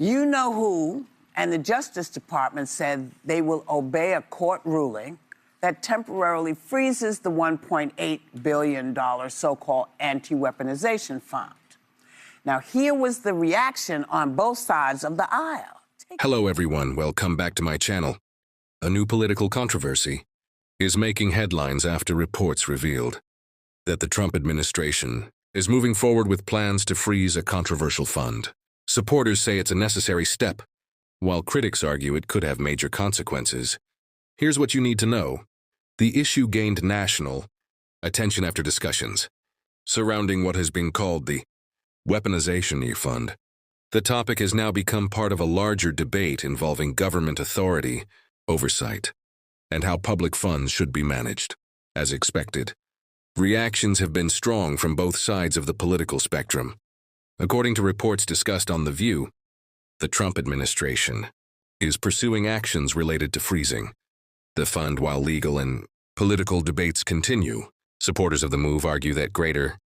You know who and the Justice Department said they will obey a court ruling that temporarily freezes the $1.8 billion so-called anti-weaponization fund. Now, here was the reaction on both sides of the aisle. Hello, everyone. Welcome back to my channel. A new political controversy is making headlines after reports revealed that the Trump administration is moving forward with plans to freeze a controversial fund. Supporters say it's a necessary step, while critics argue it could have major consequences. Here's what you need to know. The issue gained national attention after discussions surrounding what has been called the weaponization fund. The topic has now become part of a larger debate involving government authority, oversight, and how public funds should be managed. As expected, reactions have been strong from both sides of the political spectrum. According to reports discussed on The View, the Trump administration is pursuing actions related to freezing the fund while legal and political debates continue. Supporters of the move argue that greater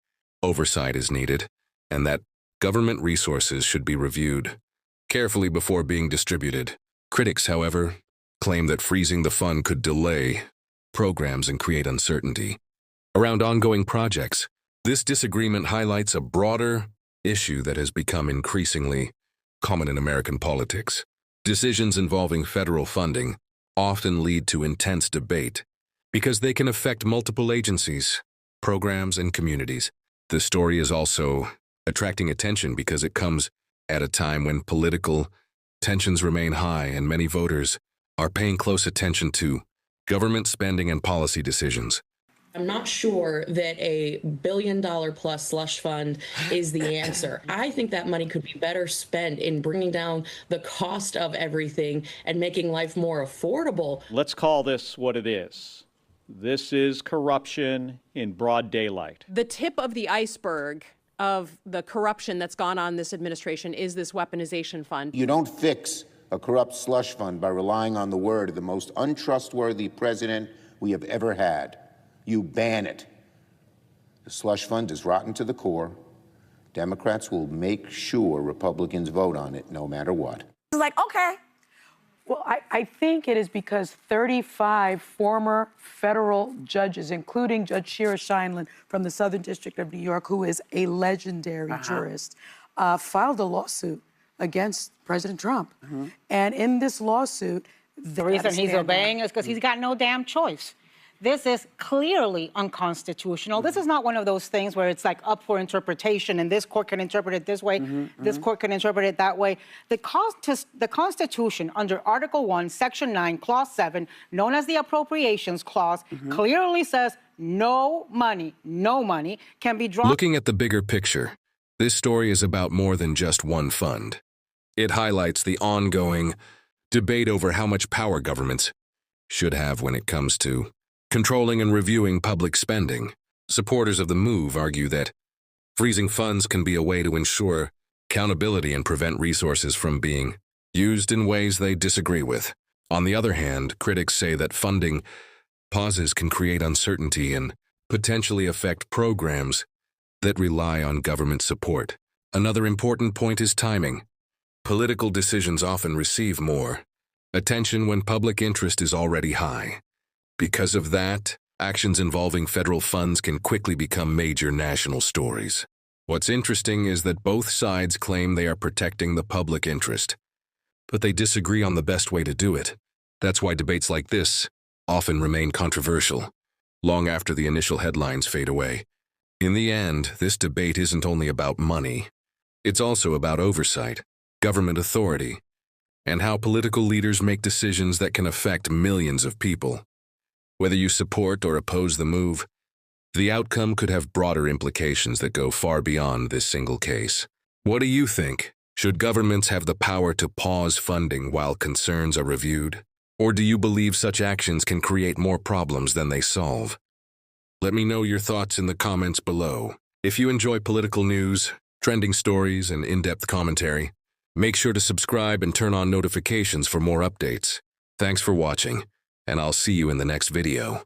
oversight is needed and that government resources should be reviewed carefully before being distributed. Critics, however, claim that freezing the fund could delay programs and create uncertainty around ongoing projects. This disagreement highlights a broader issue that has become increasingly common in American politics. Decisions involving federal funding often lead to intense debate because they can affect multiple agencies, programs, and communities. The story is also attracting attention because it comes at a time when political tensions remain high and many voters are paying close attention to government spending and policy decisions. I'm not sure that a $1 billion-plus slush fund is the answer. I think that money could be better spent in bringing down the cost of everything and making life more affordable. Let's call this what it is. This is corruption in broad daylight. The tip of the iceberg of the corruption that's gone on in this administration is this weaponization fund. You don't fix a corrupt slush fund by relying on the word of the most untrustworthy president we have ever had. You ban it. The slush fund is rotten to the core. Democrats will make sure Republicans vote on it no matter what. It's like, okay. Well, I think it is because 35 former federal judges, including Judge Shira Scheindlin from the Southern District of New York, who is a legendary jurist, filed a lawsuit against President Trump. And in this lawsuit, the reason he's obeying is because he's got no damn choice. This is clearly unconstitutional. This is not one of those things where it's like up for interpretation and this court can interpret it this way, this court can interpret it that way. The Constitution under Article 1, Section 9, Clause 7, known as the Appropriations Clause, clearly says no money can be drawn. Looking at the bigger picture, this story is about more than just one fund. It highlights the ongoing debate over how much power governments should have when it comes to controlling and reviewing public spending. Supporters of the move argue that freezing funds can be a way to ensure accountability and prevent resources from being used in ways they disagree with. On the other hand, critics say that funding pauses can create uncertainty and potentially affect programs that rely on government support. Another important point is timing. Political decisions often receive more attention when public interest is already high. Because of that, actions involving federal funds can quickly become major national stories. What's interesting is that both sides claim they are protecting the public interest, but they disagree on the best way to do it. That's why debates like this often remain controversial, long after the initial headlines fade away. In the end, this debate isn't only about money. It's also about oversight, government authority, and how political leaders make decisions that can affect millions of people. Whether you support or oppose the move, the outcome could have broader implications that go far beyond this single case. What do you think? Should governments have the power to pause funding while concerns are reviewed? Or do you believe such actions can create more problems than they solve? Let me know your thoughts in the comments below. If you enjoy political news, trending stories, and in-depth commentary, make sure to subscribe and turn on notifications for more updates. Thanks for watching, and I'll see you in the next video.